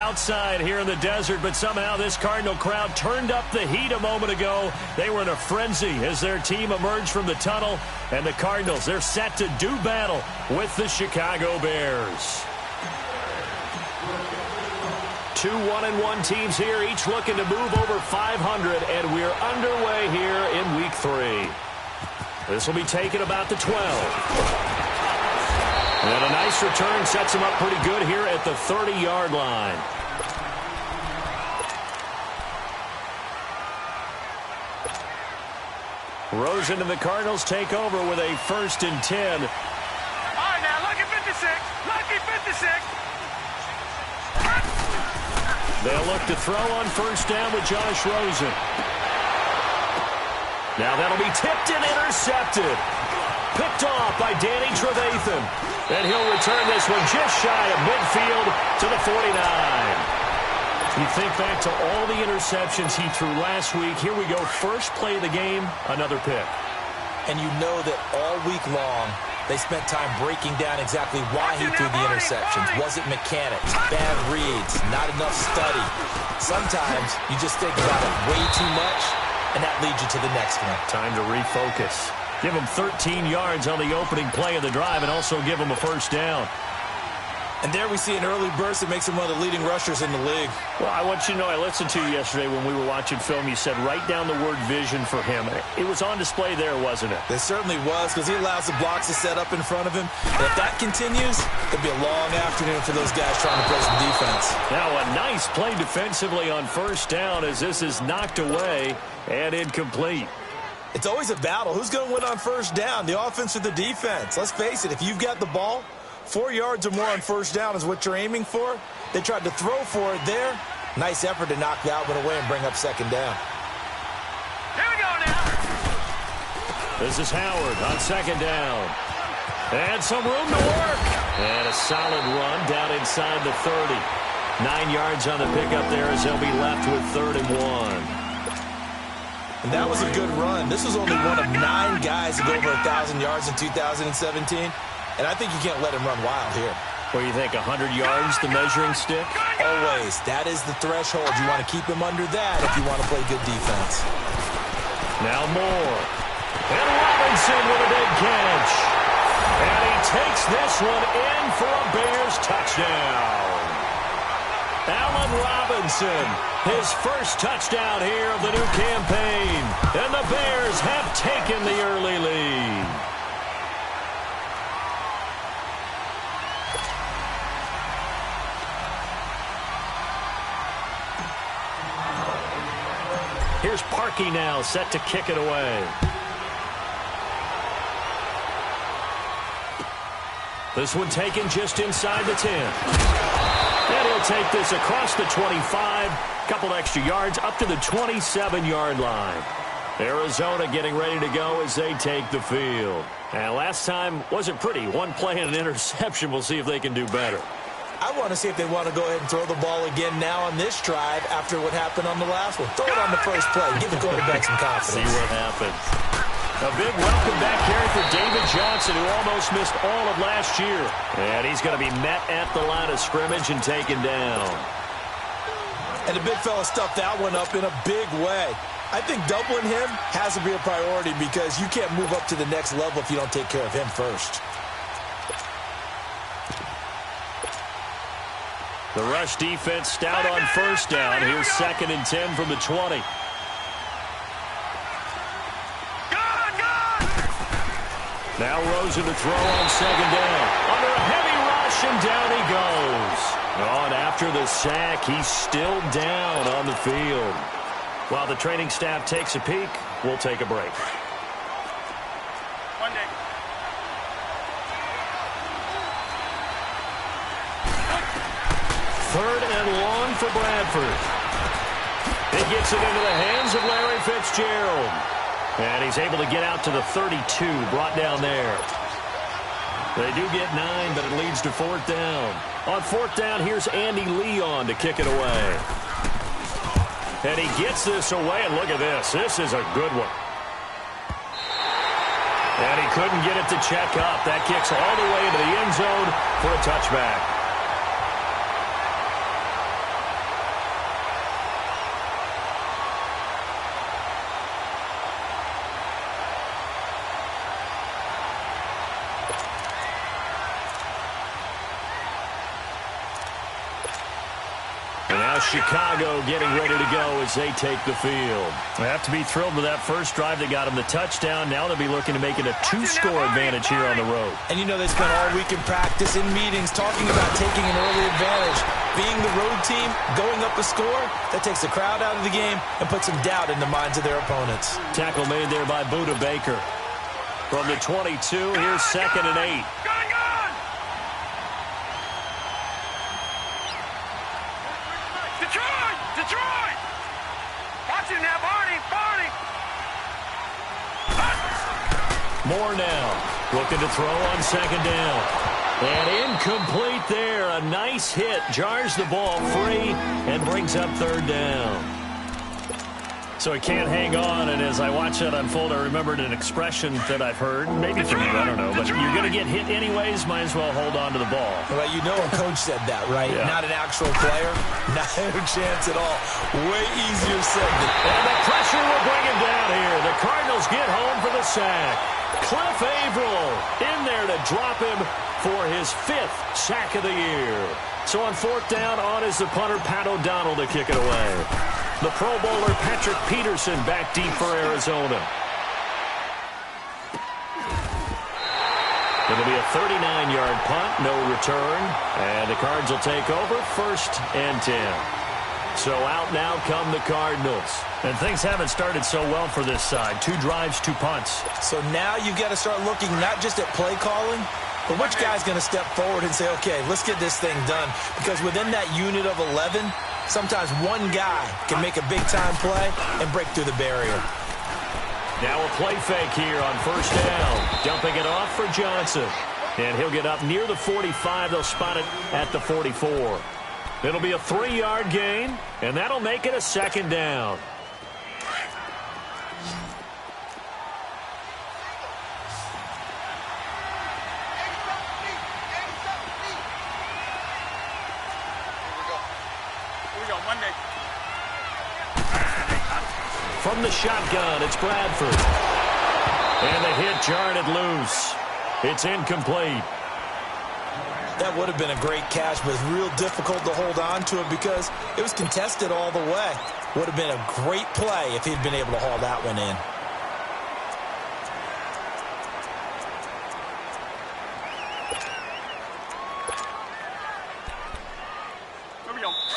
Outside here in the desert, but somehow this Cardinal crowd turned up the heat a moment ago. They were in a frenzy as their team emerged from the tunnel, and the Cardinals, they're set to do battle with the Chicago Bears. Two 1-1 teams here, each looking to move over 500, and we're underway here in Week 3. This will be taken about the 12. And a nice return sets him up pretty good here at the 30-yard line. Rosen and the Cardinals take over with a 1st and 10. All right, now, lucky 56. Lucky 56. They'll look to throw on 1st down with Josh Rosen. Now that'll be tipped and intercepted. Picked off by Danny Trevathan. And he'll return this one just shy of midfield to the 49. You think back to all the interceptions he threw last week. Here we go. First play of the game, another pick. And you know that all week long, they spent time breaking down exactly why he threw the interceptions. Was it mechanics, bad reads, not enough study? Sometimes you just think about it way too much, and that leads you to the next one. Time to refocus. Give him 13 yards on the opening play of the drive and also give him a 1st down. And there we see an early burst that makes him one of the leading rushers in the league. Well, I want you to know, I listened to you yesterday when we were watching film. You said write down the word vision for him. It was on display there, wasn't it? It certainly was, because he allows the blocks to set up in front of him. And if that continues, it'll be a long afternoon for those guys trying to play some defense. Now a nice play defensively on 1st down as this is knocked away and incomplete. It's always a battle. Who's going to win on 1st down, the offense or the defense? Let's face it, if you've got the ball, 4 yards or more on 1st down is what you're aiming for. They tried to throw for it there. Nice effort to knock that one away and bring up 2nd down. Here we go now. This is Howard on 2nd down. And some room to work. And a solid run down inside the 30. 9 yards on the pickup there as they'll be left with 3rd and 1. And that was a good run. This was only one of 9 guys to go over 1,000 yards in 2017. And I think you can't let him run wild here. What do you think, 100 yards, the measuring stick? Always. That is the threshold. You want to keep him under that if you want to play good defense. Now Moore. And Robinson with a big catch. And he takes this one in for a Bears touchdown. Allen Robinson, his 1st touchdown here of the new campaign. And the Bears have taken the early lead. Here's Parkey now, set to kick it away. This one taken just inside the 10. And he'll take this across the 25. Couple extra yards up to the 27-yard line. Arizona getting ready to go as they take the field. And last time wasn't pretty. One play and an interception. We'll see if they can do better. I want to see if they want to go ahead and throw the ball again now on this drive after what happened on the last one. Throw it on the first play. Give the quarterback some confidence. See what happens. A big welcome back carry for David Johnson, who almost missed all of last year. And he's going to be met at the line of scrimmage and taken down. And the big fella stuffed that one up in a big way. I think doubling him has to be a priority because you can't move up to the next level if you don't take care of him first. The rush defense stout on 1st down. Here's 2nd and 10 from the 20. Now Rosen to throw on 2nd down. Under a heavy rush, and down he goes. On after the sack, he's still down on the field. While the training staff takes a peek, we'll take a break. One day. 3rd and long for Bradford. He gets it into the hands of Larry Fitzgerald. And he's able to get out to the 32, brought down there. They do get 9, but it leads to 4th down. On 4th down, here's Andy Leon to kick it away. And he gets this away, and look at this. This is a good one. And he couldn't get it to check up. That kicks all the way into the end zone for a touchback. Now Chicago getting ready to go as they take the field. They have to be thrilled with that first drive that got them the touchdown. Now they'll be looking to make it a 2-score advantage here on the road. And you know they spent all week in practice, in meetings, talking about taking an early advantage. Being the road team, going up a score, that takes the crowd out of the game and puts some doubt in the minds of their opponents. Tackle made there by Buda Baker. From the 22, here's 2nd and 8. Detroit! Watch him now, Barney! Moore now, looking to throw on 2nd down. And incomplete there. A nice hit. Jars the ball free and brings up 3rd down. So he can't hang on, and as I watch that unfold, I remembered an expression that I've heard, maybe from you, I don't know, but you're going to get hit anyways, might as well hold on to the ball. Well, you know a coach said that, right? Yeah. Not an actual player. Not a chance at all. Way easier said than done. And the pressure will bring him down here. The Cardinals get home for the sack. Cliff Averill in there to drop him for his 5th sack of the year. So on 4th down, on is the punter, Pat O'Donnell, to kick it away. The Pro Bowler, Patrick Peterson, back deep for Arizona. It'll be a 39-yard punt, no return. And the Cards will take over, 1st and 10. So out now come the Cardinals. And things haven't started so well for this side. 2 drives, 2 punts. So now you've got to start looking not just at play calling, but which guy's going to step forward and say, okay, let's get this thing done. Because within that unit of 11, sometimes one guy can make a big-time play and break through the barrier. Now a play fake here on 1st down. Dumping it off for Johnson. And he'll get up near the 45. They'll spot it at the 44. It'll be a 3-yard gain, and that'll make it a 2nd down. From the shotgun, it's Bradford. And the hit jarred it loose. It's incomplete. That would have been a great catch, but it's real difficult to hold on to it because it was contested all the way. Would have been a great play if he'd been able to haul that one in.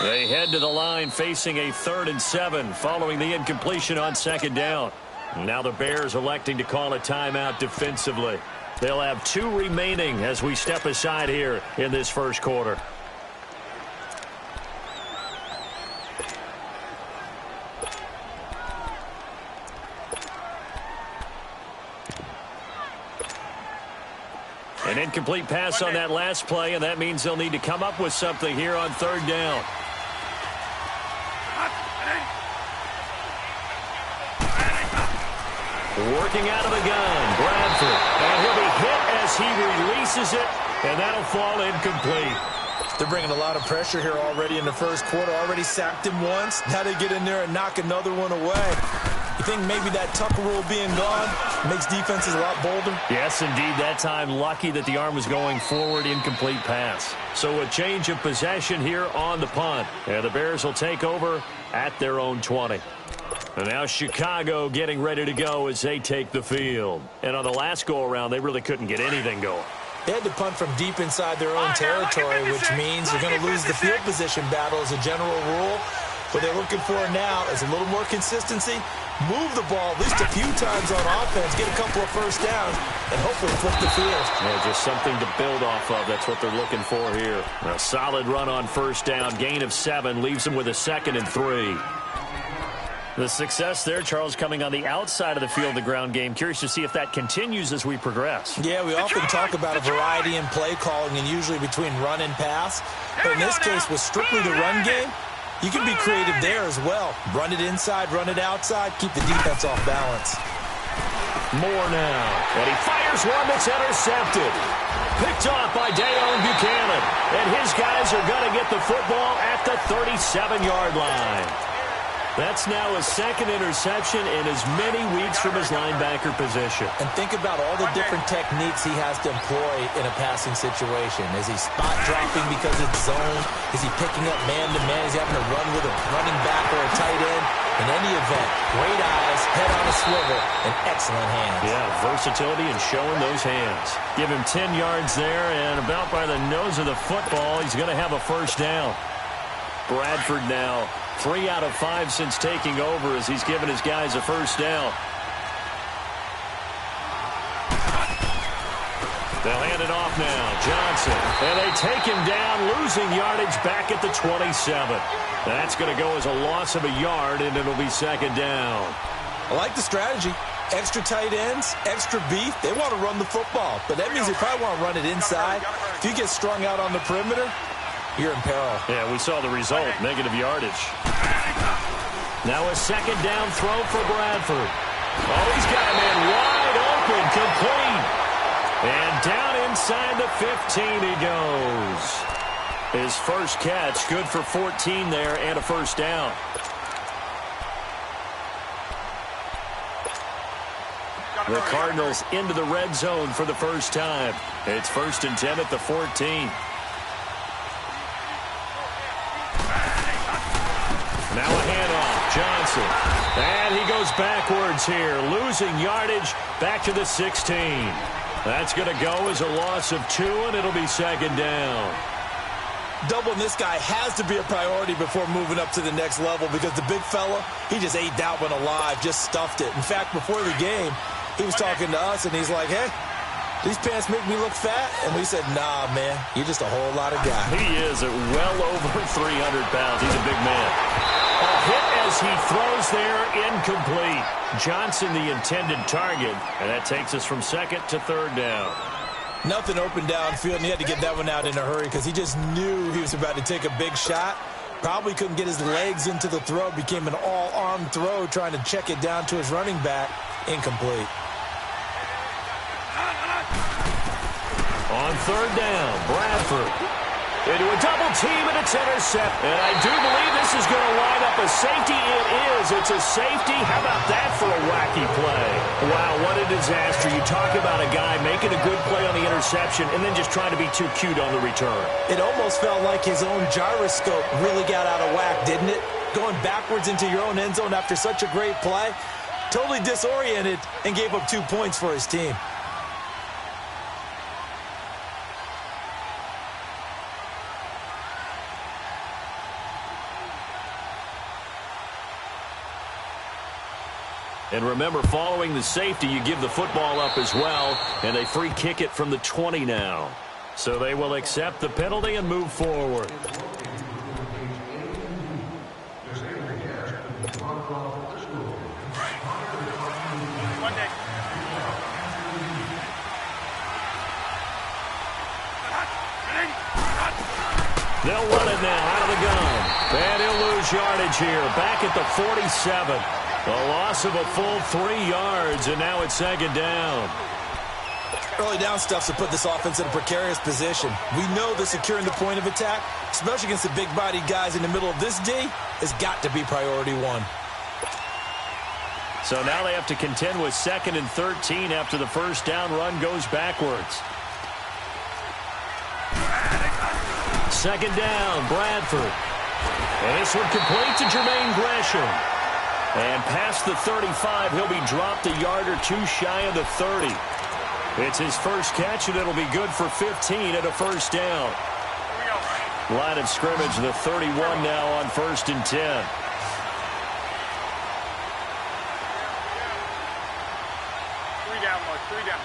They head to the line facing a 3rd and 7 following the incompletion on 2nd down. Now the Bears electing to call a timeout defensively. They'll have 2 remaining as we step aside here in this 1st quarter. An incomplete pass on that last play, and that means they'll need to come up with something here on 3rd down. Working out of the gun, Bradford. And he'll be hit as he releases it, and that'll fall incomplete. They're bringing a lot of pressure here already in the 1st quarter. Already sacked him once. Now they get in there and knock another one away. You think maybe that Tucker rule being gone makes defenses a lot bolder? Yes, indeed. That time, lucky that the arm was going forward, incomplete pass. So a change of possession here on the punt. And the Bears will take over at their own 20. And now Chicago getting ready to go as they take the field. And on the last go-around, they really couldn't get anything going. They had to punt from deep inside their own territory, which means they're going to lose the field position battle as a general rule. What they're looking for now is a little more consistency, move the ball at least a few times on offense, get a couple of 1st downs, and hopefully flip the field. Yeah, just something to build off of. That's what they're looking for here. A solid run on 1st down, gain of 7, leaves them with a 2nd and 3. The success there, Charles, coming on the outside of the field, the ground game. Curious to see if that continues as we progress. Yeah, we often talk about a variety in play calling and usually between run and pass. But in this case, with strictly the run game, you can be creative there as well. Run it inside, run it outside, keep the defense off balance. Moore now, and he fires one that's intercepted. Picked off by Dayon Buchanan. And his guys are going to get the football at the 37-yard line. That's now his second interception in as many weeks from his linebacker position. And think about all the different techniques he has to employ in a passing situation. Is he spot dropping because it's zone? Is he picking up man-to-man? Is he having to run with a running back or a tight end? In any event, great eyes, head on a swivel, and excellent hands. Yeah, versatility and showing those hands. Give him 10 yards there, and about by the nose of the football, he's going to have a first down. Bradford now 3 out of 5 since taking over as he's given his guys a first down. They'll hand it off now. Johnson. And they take him down, losing yardage back at the 27. That's going to go as a loss of a yard, and it'll be second down. I like the strategy. Extra tight ends, extra beef. They want to run the football, but that means they probably want to run it inside. If you get strung out on the perimeter, you're in peril. Yeah, we saw the result, negative yardage. Now a second down throw for Bradford. Oh, he's got a man wide open, complete. And down inside the 15 he goes. His first catch, good for 14 there and a first down. The Cardinals into the red zone for the first time. It's 1st and 10 at the 14. Now a handoff, Johnson. And he goes backwards here, losing yardage back to the 16. That's going to go as a loss of 2, and it'll be second down. Doubling this guy has to be a priority before moving up to the next level because the big fella, he just ate that one alive, just stuffed it. In fact, before the game, he was talking to us, and he's like, hey, these pants make me look fat? And we said, nah, man, you're just a whole lot of guy. He is at well over 300 pounds. He's a big man. A hit as he throws there, incomplete. Johnson, the intended target, and that takes us from second to third down. Nothing open downfield, and he had to get that one out in a hurry because he just knew he was about to take a big shot. Probably couldn't get his legs into the throw. Became an all-arm throw, trying to check it down to his running back. Incomplete. On third down, Bradford into a double team, and it's intercepted. And I do believe this is going to line up a safety. It is. It's a safety. How about that for a wacky play? Wow, what a disaster. You talk about a guy making a good play on the interception and then just trying to be too cute on the return. It almost felt like his own gyroscope really got out of whack, didn't it? Going backwards into your own end zone after such a great play. Totally disoriented and gave up 2 points for his team. And remember, following the safety, you give the football up as well, and they free kick it from the 20 now. So they will accept the penalty and move forward. They'll run it now out of the gun. And he'll lose yardage here, back at the 47. A loss of a full 3 yards, and now it's second down. Early down stuff to put this offense in a precarious position. We know that securing the point of attack, especially against the big-bodied guys in the middle of this D, has got to be priority one. So now they have to contend with 2nd and 13 after the first down run goes backwards. Second down, Bradford. And this one complete to Jermaine Gresham. And past the 35, he'll be dropped a yard or 2 shy of the 30. It's his first catch, and it'll be good for 15 at a first down. Line of scrimmage, the 31 now on 1st and 10. Three down.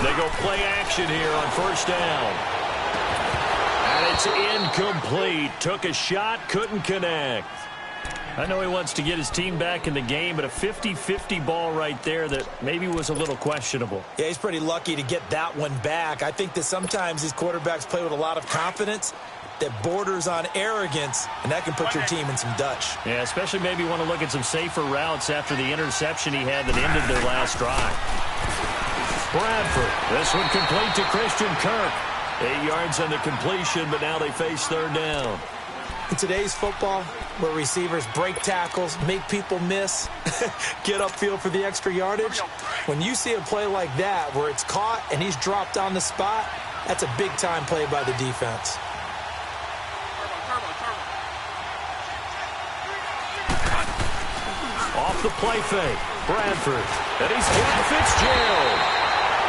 They go play action here on first down. And it's incomplete. Took a shot, couldn't connect. I know he wants to get his team back in the game, but a 50-50 ball right there that maybe was a little questionable. Yeah, he's pretty lucky to get that one back. I think that sometimes these quarterbacks play with a lot of confidence that borders on arrogance, and that can put your team in some Dutch. Yeah, especially maybe want to look at some safer routes after the interception he had that ended their last drive. Bradford, this one complete to Christian Kirk. 8 yards on the completion, but now they face third down. In today's football, where receivers break tackles, make people miss, get upfield for the extra yardage, when you see a play like that where it's caught and he's dropped on the spot, that's a big-time play by the defense. Off the play fake, Bradford, and he's got Fitzgerald.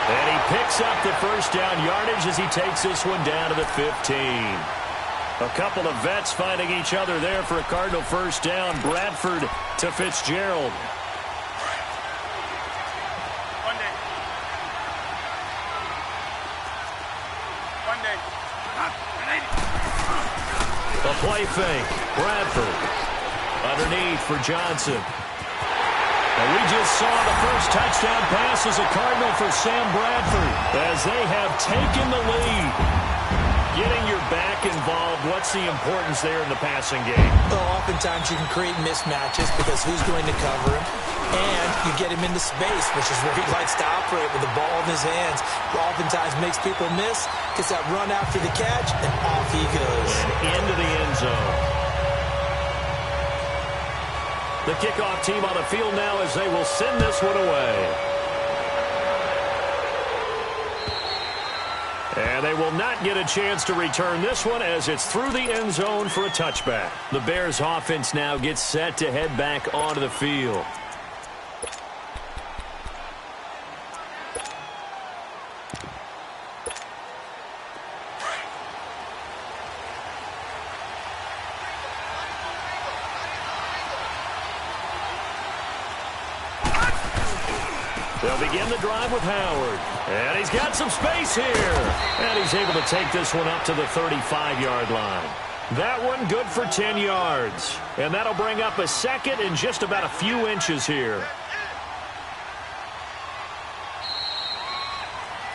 And he picks up the first down yardage as he takes this one down to the 15. A couple of vets finding each other there for a Cardinal first down. Bradford to Fitzgerald. A play fake. Bradford. Underneath for Johnson. And we just saw the first touchdown pass as a Cardinal for Sam Bradford as they have taken the lead. Getting your back involved, what's the importance there in the passing game? Well, oftentimes you can create mismatches because who's going to cover him? And you get him into space, which is where he likes to operate with the ball in his hands. Oftentimes makes people miss, gets that run after the catch, and off he goes. And into the end zone. The kickoff team on the field now as they will send this one away. And they will not get a chance to return this one as it's through the end zone for a touchback. The Bears offense now gets set to head back onto the field. They'll begin the drive with Howard. And he's got some space here. And he's able to take this one up to the 35-yard line. That one good for 10 yards. And that'll bring up a second and just about a few inches here.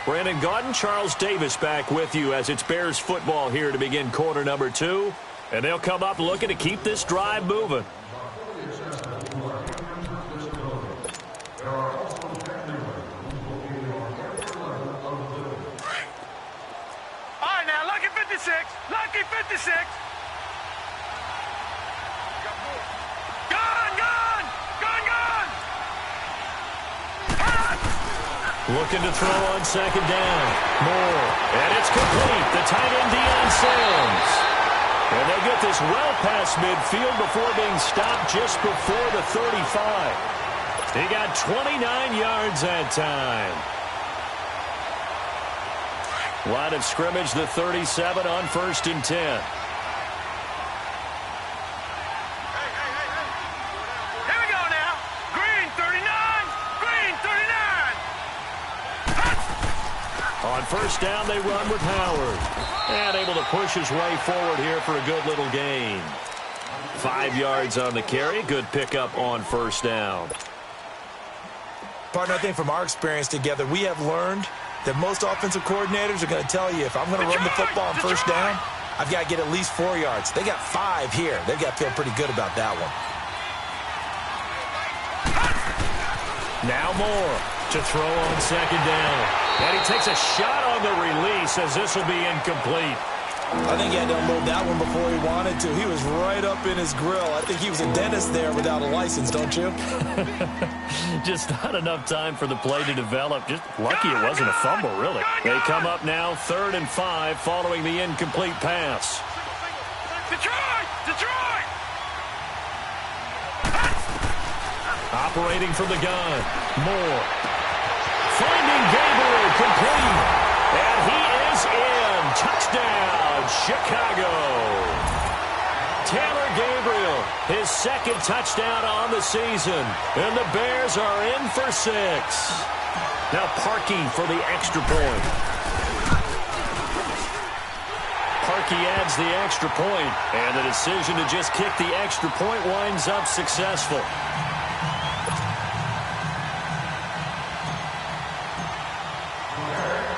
Brandon Gaudin, Charles Davis back with you as it's Bears football here to begin quarter number 2. And they'll come up looking to keep this drive moving. Lucky 56. Gone. Looking to throw on second down. Moore. And it's complete. The tight end, Deion Sims. And they'll get this well past midfield before being stopped just before the 35. He got 29 yards that time. Line of scrimmage, the 37 on 1st and 10. Here we go now. Green 39. On first down, they run with Howard. And able to push his way forward here for a good little gain. 5 yards on the carry. Good pickup on first down. Partner, I think from our experience together, we have learned that most offensive coordinators are going to tell you, if I'm going to run the football on first down, I've got to get at least 4 yards. They got 5 here. They've got to feel pretty good about that one. Now Moore to throw on second down. And he takes a shot on the release as this will be incomplete. I think he had to unload that one before he wanted to. He was right up in his grill. I think he was a dentist there without a license, don't you? Just not enough time for the play to develop. Just lucky it wasn't a fumble, really. They come up now 3rd and 5 following the incomplete pass. Detroit! Operating from the gun. Moore. Finding Gabriel complete. And he is in. Touchdown, Chicago. Taylor Gabriel, his 2nd touchdown on the season. And the Bears are in for 6. Now Parkey for the extra point. Parkey adds the extra point. And the decision to just kick the extra point winds up successful.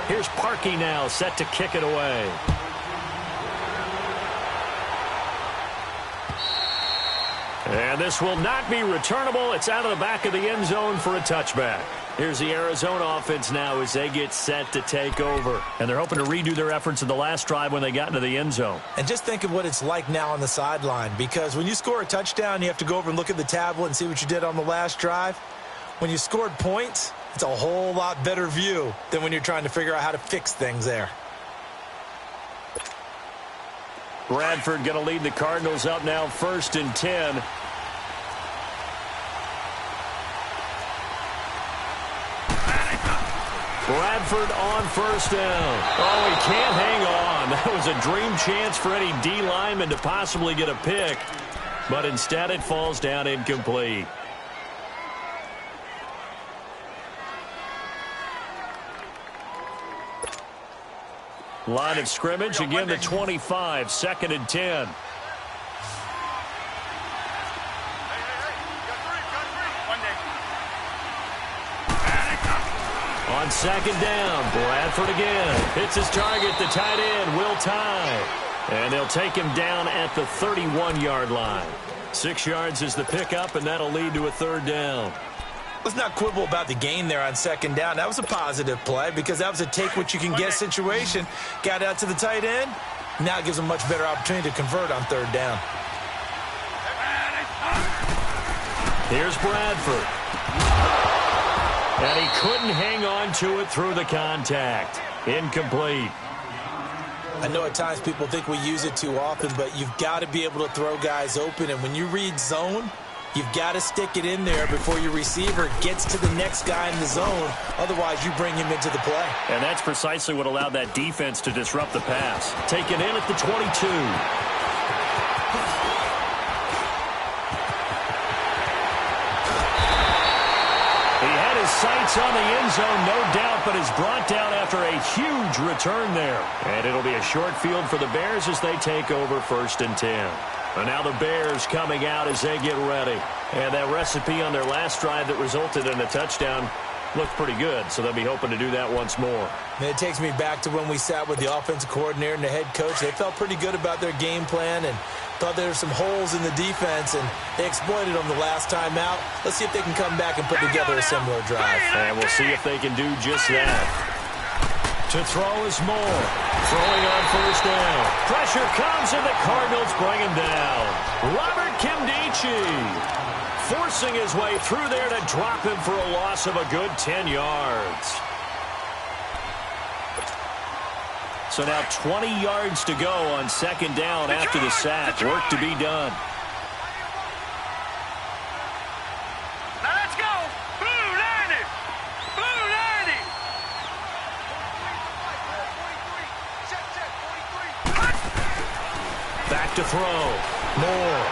Here's Parkey now, set to kick it away. And this will not be returnable. It's out of the back of the end zone for a touchback. Here's the Arizona offense now as they get set to take over. And they're hoping to redo their efforts in the last drive when they got into the end zone. And just think of what it's like now on the sideline, because when you score a touchdown, you have to go over and look at the tablet and see what you did on the last drive. When you scored points, it's a whole lot better view than when you're trying to figure out how to fix things there. Bradford going to lead the Cardinals up now 1st and 10. Bradford on 1st down. Oh, he can't hang on. That was a dream chance for any D lineman to possibly get a pick, but instead it falls down incomplete. Line of scrimmage, again the 25, 2nd and 10. On 2nd down, Bradford again. Hits his target, the tight end, Will Tye. And they'll take him down at the 31-yard line. 6 yards is the pickup, and that'll lead to a 3rd down. Let's not quibble about the gain there on 2nd down. That was a positive play because that was a take-what-you-can-get situation. Got out to the tight end. Now it gives them a much better opportunity to convert on 3rd down. Here's Bradford. And he couldn't hang on to it through the contact. Incomplete. I know at times people think we use it too often, but you've got to be able to throw guys open. And when you read zone, you've got to stick it in there before your receiver gets to the next guy in the zone. Otherwise, you bring him into the play. And that's precisely what allowed that defense to disrupt the pass. Taken in at the 22. Sights on the end zone, no doubt, but is brought down after a huge return there. And it'll be a short field for the Bears as they take over 1st and 10. And now the Bears coming out as they get ready. And that recipe on their last drive that resulted in a touchdown looked pretty good, so they'll be hoping to do that once more. And it takes me back to when we sat with the offensive coordinator and the head coach. They felt pretty good about their game plan and thought there were some holes in the defense, and they exploited them the last time out. Let's see if they can come back and put together a similar drive. And we'll see if they can do just that. To throw is Moore. Throwing on 1st down. Pressure comes, and the Cardinals bring him down. Robert Kimdichie forcing his way through there to drop him for a loss of a good 10 yards. So now 20 yards to go on 2nd down after the sack. Work to be done. Now let's go. Blue 90. Blue 90. Back to throw. Moore.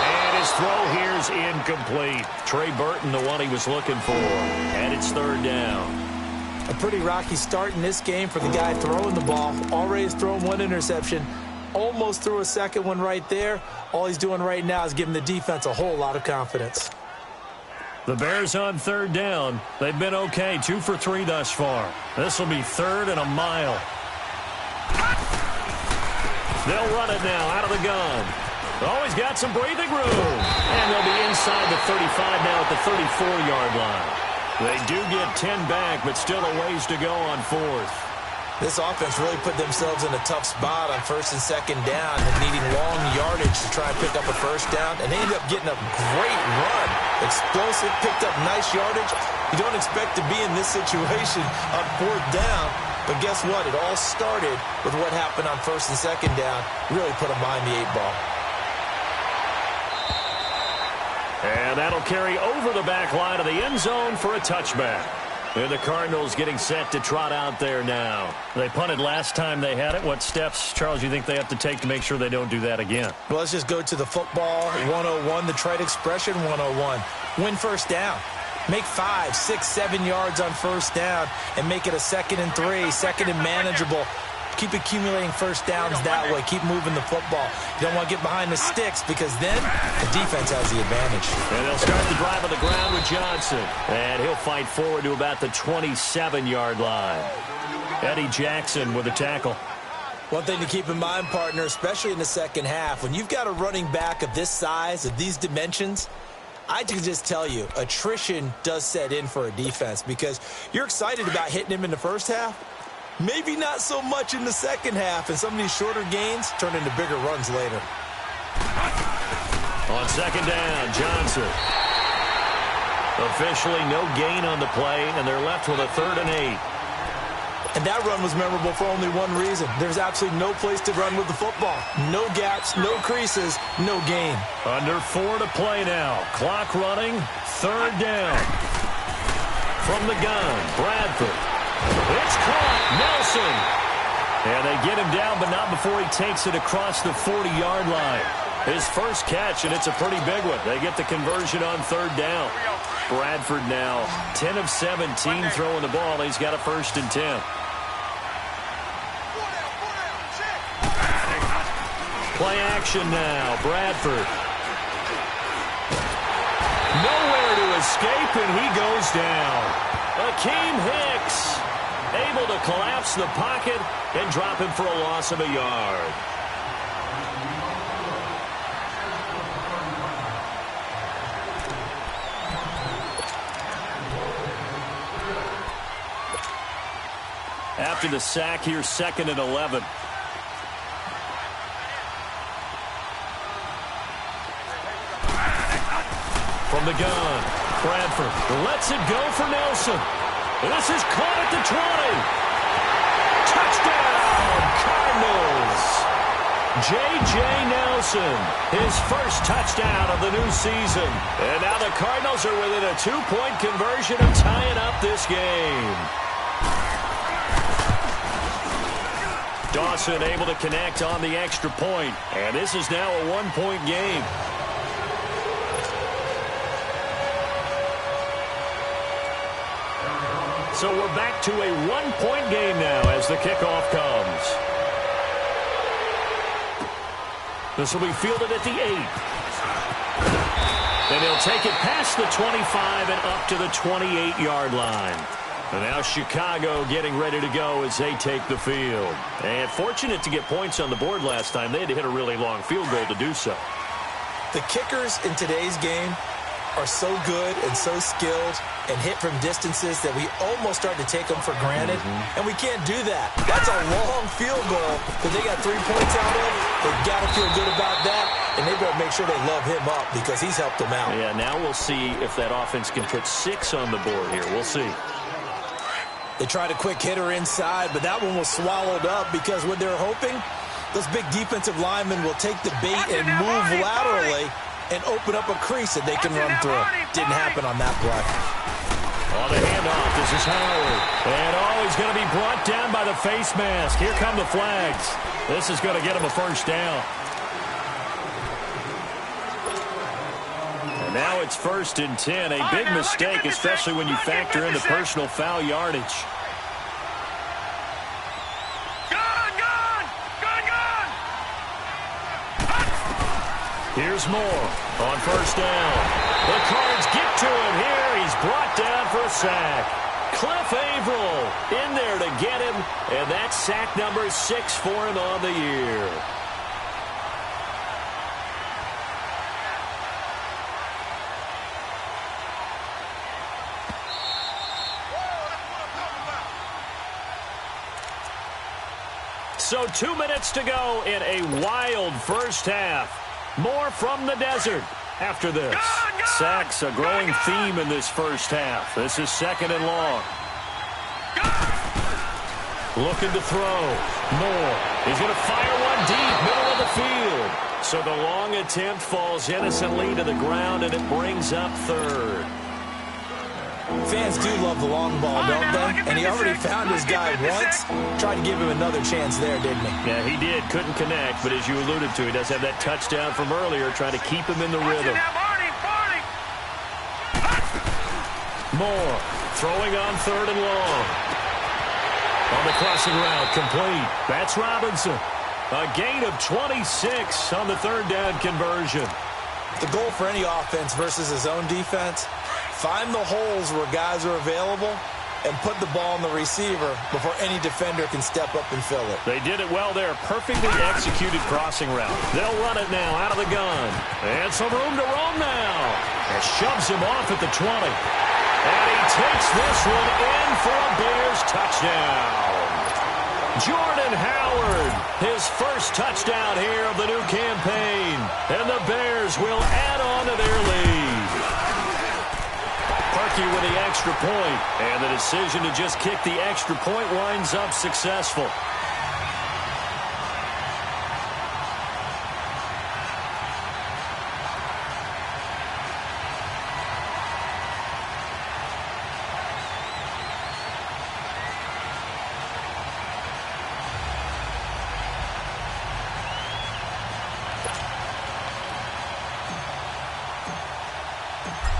And his throw here is incomplete. Trey Burton, the one he was looking for. And it's 3rd down. A pretty rocky start in this game for the guy throwing the ball. Already has thrown 1 interception. Almost threw a 2nd one right there. All he's doing right now is giving the defense a whole lot of confidence. The Bears on 3rd down. They've been okay, 2 for 3 thus far. This will be 3rd and a mile. They'll run it now out of the gun. Always got some breathing room. And they'll be inside the 35 now at the 34-yard line. They do get 10 back, but still a ways to go on 4th. This offense really put themselves in a tough spot on 1st and 2nd down and needing long yardage to try and pick up a 1st down. And they ended up getting a great run. Explosive, picked up nice yardage. You don't expect to be in this situation on 4th down. But guess what? It all started with what happened on 1st and 2nd down. Really put them behind the 8 ball. And that'll carry over the back line of the end zone for a touchback. And the Cardinals getting set to trot out there now. They punted last time they had it. What steps, Charles, do you think they have to take to make sure they don't do that again? Well, let's just go to the football 101, the trade expression 101. Win 1st down. Make 5, 6, 7 yards on 1st down and make it a 2nd and 3, 2nd and manageable. Keep accumulating 1st downs that way. Keep moving the football. You don't want to get behind the sticks because then the defense has the advantage. And they'll start the drive on the ground with Johnson. And he'll fight forward to about the 27-yard line. Eddie Jackson with a tackle. One thing to keep in mind, partner, especially in the second half, when you've got a running back of this size, of these dimensions, I can just tell you, attrition does set in for a defense because you're excited about hitting him in the first half. Maybe not so much in the second half, and some of these shorter gains turn into bigger runs later. On second down, Johnson. Officially no gain on the play, and they're left with a 3rd and 8. And that run was memorable for only one reason. There's absolutely no place to run with the football. No gaps, no creases, no gain. Under 4 to play now. Clock running, 3rd down. From the gun, Bradford. It's caught, Nelson. And they get him down, but not before he takes it across the 40-yard line. His first catch, and it's a pretty big one. They get the conversion on 3rd down. Bradford now 10 of 17 throwing the ball. He's got a 1st and 10. Play action now. Bradford. Nowhere to escape, and he goes down. Akeem Hicks able to collapse the pocket and drop him for a loss of a yard. After the sack here, 2nd and 11. From the gun, Bradford lets it go for Nelson. This is caught at the 20. Touchdown, Cardinals. J.J. Nelson, his first touchdown of the new season. And now the Cardinals are within a 2-point conversion of tying up this game. Dawson able to connect on the extra point. And this is now a 1-point game. So we're back to a 1-point game now as the kickoff comes. This will be fielded at the 8. And he'll take it past the 25 and up to the 28-yard line. And now Chicago getting ready to go as they take the field. And fortunate to get points on the board last time. They had to hit a really long field goal to do so. The kickers in today's game are so good and so skilled and hit from distances that we almost start to take them for granted. And we can't do that. That's a long field goal that they got 3 points out of. They've got to feel good about that, and they better make sure they love him up because he's helped them out. Yeah, now we'll see if that offense can put 6 on the board here. We'll see. They tried a quick hitter inside, but that one was swallowed up because when they're hoping, those big defensive linemen will take the bait and move laterally and open up a crease that they can run through. Didn't happen on that play. On the handoff, this is Howard. And he's going to be brought down by the face mask. Here come the flags. This is going to get him a 1st down. And now it's 1st and 10. A big mistake, especially when you factor in the personal foul yardage. Here's Moore on 1st down. The Cards get to him here. He's brought down for a sack. Cliff Averill in there to get him, and that's sack number 6 for him on the year. So 2 minutes to go in a wild first half. More from the desert after this. Sacks, a growing theme in this first half. This is 2nd and long. Looking to throw. Moore. He's going to fire one deep, middle of the field. So the long attempt falls innocently to the ground, and it brings up 3rd. Fans do love the long ball, don't they? And he already found his guy once. Tried to give him another chance there, didn't he? Yeah, he did. Couldn't connect, but as you alluded to, he does have that touchdown from earlier, trying to keep him in the rhythm. Moore throwing on 3rd and long. On the crossing route, complete. That's Robinson. A gain of 26 on the 3rd down conversion. The goal for any offense versus his own defense, find the holes where guys are available and put the ball on the receiver before any defender can step up and fill it. They did it well there. Perfectly executed crossing route. They'll run it now out of the gun. And some room to roam now. And shoves him off at the 20. And he takes this one in for a Bears touchdown. Jordan Howard, his first touchdown here of the new campaign. And the Bears will add on to their lead. Parkey with the extra point. And the decision to just kick the extra point winds up successful.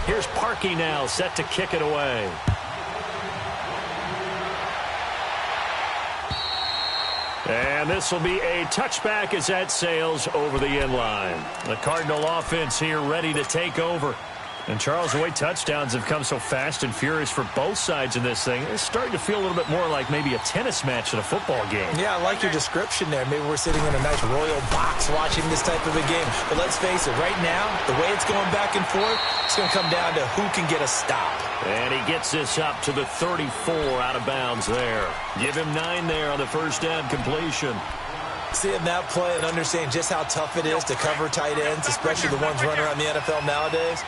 Here's Parkey now, set to kick it away. And this will be a touchback as that sails over the end line. The Cardinal offense here ready to take over. And, Charles, the way touchdowns have come so fast and furious for both sides in this thing, it's starting to feel a little bit more like maybe a tennis match than a football game. Yeah, I like your description there. Maybe we're sitting in a nice royal box watching this type of a game. But let's face it, right now, the way it's going back and forth, it's going to come down to who can get a stop. And he gets this up to the 34 out of bounds there. Give him 9 there on the first down completion. Seeing that play and understanding just how tough it is to cover tight ends, especially the ones running around the NFL nowadays,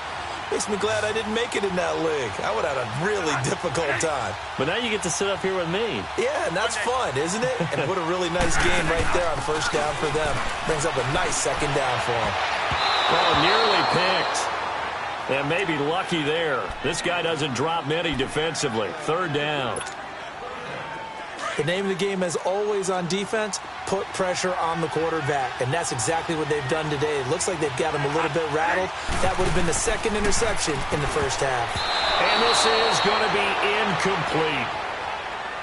makes me glad I didn't make it in that league. I would have had a really difficult time. But now you get to sit up here with me. Yeah, and that's fun, isn't it? And what a really nice game right there on first down for them. Brings up a nice second down for them. Oh, nearly picked. And maybe lucky there. This guy doesn't drop many defensively. Third down. The name of the game, as always on defense, put pressure on the quarterback. And that's exactly what they've done today. It looks like they've got him a little bit rattled. That would have been the second interception in the first half. And this is going to be incomplete.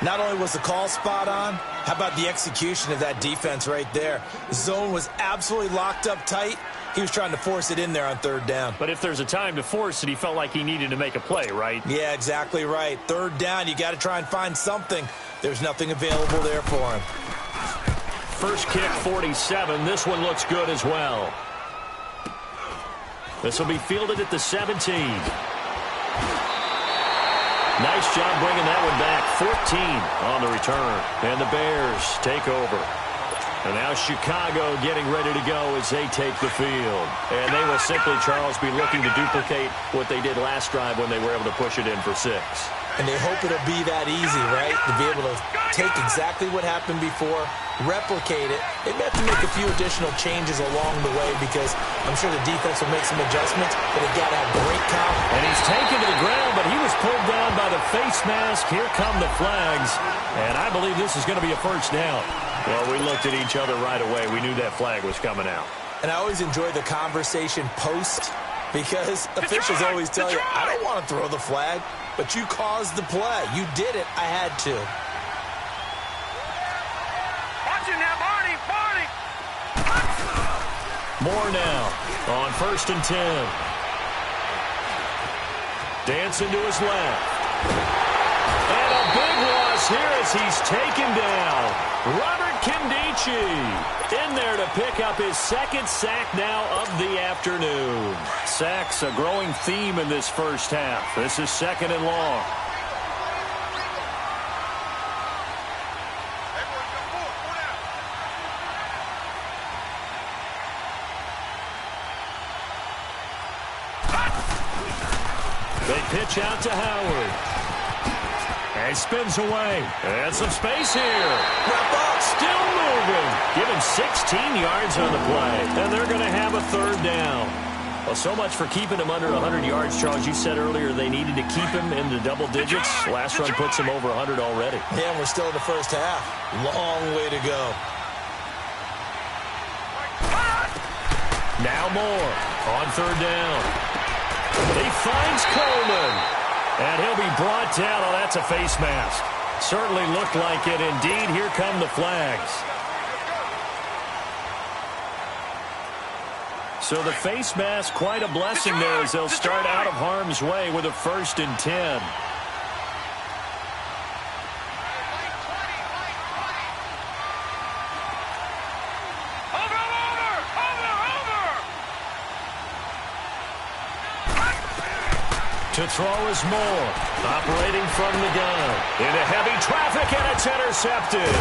Not only was the call spot on, how about the execution of that defense right there? The zone was absolutely locked up tight. He was trying to force it in there on third down. But if there's a time to force it, he felt like he needed to make a play, right? Yeah, exactly right. Third down, you got to try and find something. There's nothing available there for him. First kick, 47. This one looks good as well. This will be fielded at the 17. Nice job bringing that one back. 14 on the return. And the Bears take over. And now Chicago getting ready to go as they take the field. And they will simply, Charles, be looking to duplicate what they did last drive when they were able to push it in for 6. And they hope it'll be that easy, right? To be able to take exactly what happened before, replicate it. They may have to make a few additional changes along the way because I'm sure the defense will make some adjustments, but they've got to have great confidence. And he's taken to the ground, but he was pulled down by the face mask. Here come the flags. And I believe this is going to be a first down. Well, we looked at each other right away. We knew that flag was coming out. And I always enjoy the conversation post because officials always tell you, I don't want to throw the flag, but you caused the play. You did it. I had to. Watch it now, Barney. Barney. More now on 1st and 10. Dancing to his left. And a big loss here as he's taken down. Robert Kimdichie in there to pick up his second sack now of the afternoon. Sacks a growing theme in this first half. This is 2nd and long. They pitch out to Howard. And spins away. And some space here. Still moving. Give him 16 yards on the play. And they're going to have a third down. Well, so much for keeping him under 100 yards, Charles. You said earlier they needed to keep him in the double digits. Last run puts him over 100 already. Yeah, and we're still in the first half. Long way to go. Now more on third down. He finds Coleman. And he'll be brought down. Oh, that's a face mask. Certainly looked like it. Indeed, here come the flags. So the face mask, quite a blessing there as they'll start out of harm's way with a 1st and 10. To throw is Moore. Operating from the gun. Into heavy traffic, and it's intercepted.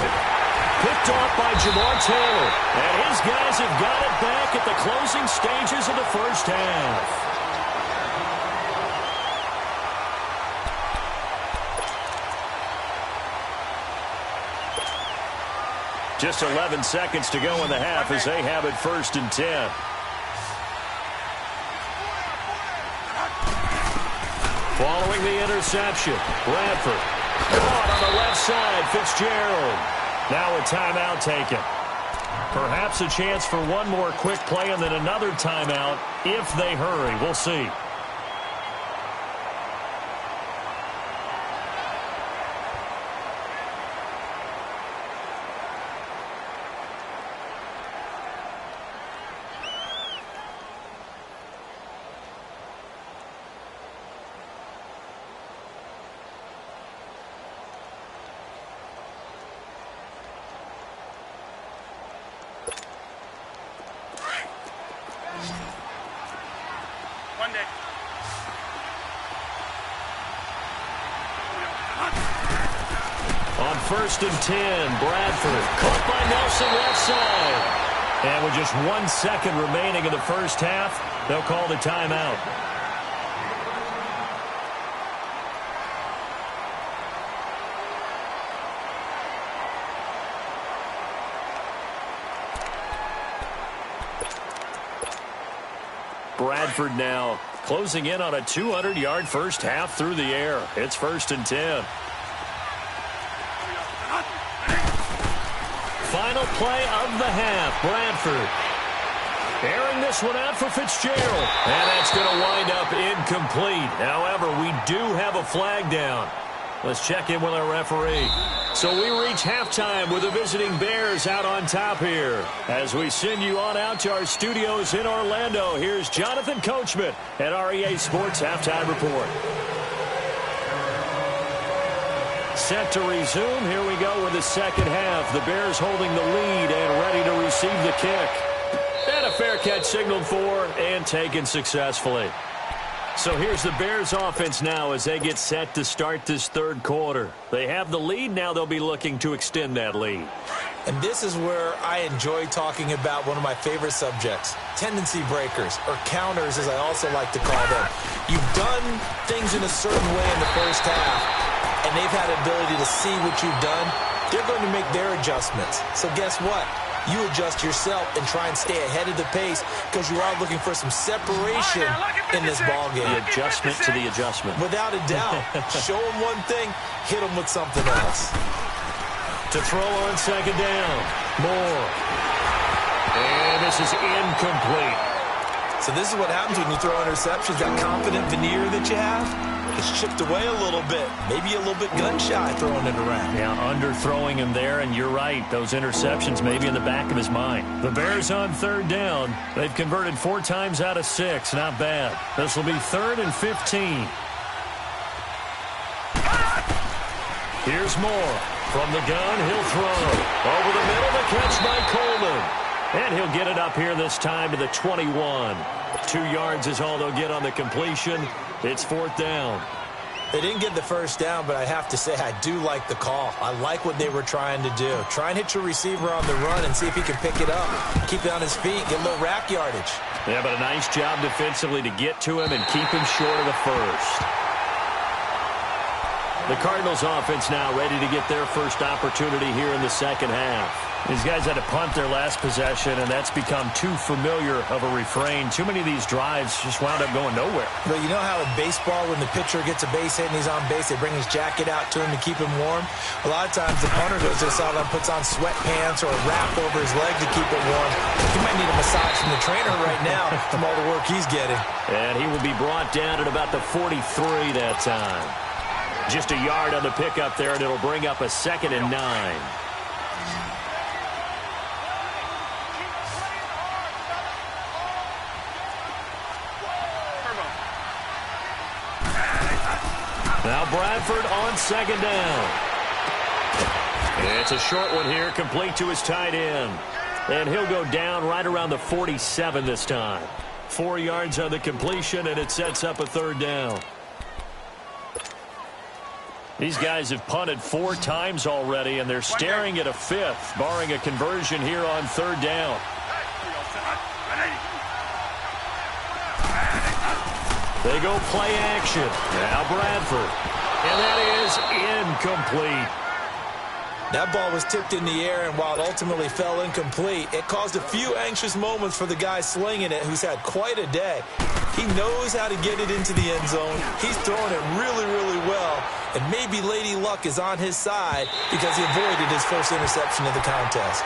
Picked off by Jamar Taylor. And his guys have got it back at the closing stages of the first half. Just 11 seconds to go in the half as they have it 1st and 10. Following the interception, Bradford. Caught on the left side, Fitzgerald. Now a timeout taken. Perhaps a chance for one more quick play and then another timeout if they hurry. We'll see. On 1st and 10, Bradford caught by Nelson left side. And with just 1 second remaining in the first half, they'll call the timeout. Bradford now closing in on a 200-yard first half through the air. It's 1st and 10. Final play of the half. Bradford airing this one out for Fitzgerald. And that's going to wind up incomplete. However, we do have a flag down. Let's check in with our referee. So we reach halftime with the visiting Bears out on top here. As we send you on out to our studios in Orlando, here's Jonathan Coachman at REA Sports Halftime Report. Set to resume. Here we go with the second half. The Bears holding the lead and ready to receive the kick. And a fair catch signaled for and taken successfully. So here's the Bears offense now as they get set to start this third quarter. They have the lead. Now they'll be looking to extend that lead. And this is where I enjoy talking about one of my favorite subjects, tendency breakers, or counters as I also like to call them. You've done things in a certain way in the first half, and they've had the ability to see what you've done. They're going to make their adjustments. So guess what? You adjust yourself and try and stay ahead of the pace because you are looking for some separation in this ballgame. The adjustment to the adjustment. Without a doubt. Show them one thing, hit them with something else. To throw on second down. Moore. And this is incomplete. So this is what happens when you throw interceptions. That confident veneer that you have, it's chipped away a little bit. Maybe a little bit gun-shy throwing it around. Yeah, underthrowing him there, and you're right. Those interceptions may be in the back of his mind. The Bears on third down. They've converted 4 times out of 6. Not bad. This will be 3rd and 15. Here's Moore. From the gun, he'll throw. Over the middle, the catch by Coleman. And he'll get it up here this time to the 21. 2 yards is all they'll get on the completion. It's 4th down. They didn't get the first down, but I have to say I do like the call. I like what they were trying to do. Try and hit your receiver on the run and see if he can pick it up. Keep it on his feet, get a little rack yardage. Yeah, but a nice job defensively to get to him and keep him short of the first. The Cardinals offense now ready to get their first opportunity here in the second half. These guys had to punt their last possession, and that's become too familiar of a refrain. Too many of these drives just wound up going nowhere. But you know how in baseball, when the pitcher gets a base hit and he's on base, they bring his jacket out to him to keep him warm? A lot of times the punter goes to the sideline, puts on sweatpants or a wrap over his leg to keep it warm. He might need a massage from the trainer right now from all the work he's getting. And he will be brought down at about the 43 that time. Just a yard on the pickup there, and it'll bring up a 2nd and 9. Now Bradford on second down. It's a short one here, complete to his tight end. And he'll go down right around the 47 this time. 4 yards on the completion, and it sets up a 3rd down. These guys have punted 4 times already, and they're staring at a 5th, barring a conversion here on 3rd down. They go play action. Now Bradford. And that is incomplete. That ball was tipped in the air, and while it ultimately fell incomplete, it caused a few anxious moments for the guy slinging it, who's had quite a day. He knows how to get it into the end zone. He's throwing it really, really well, and maybe Lady Luck is on his side because he avoided his first interception of the contest.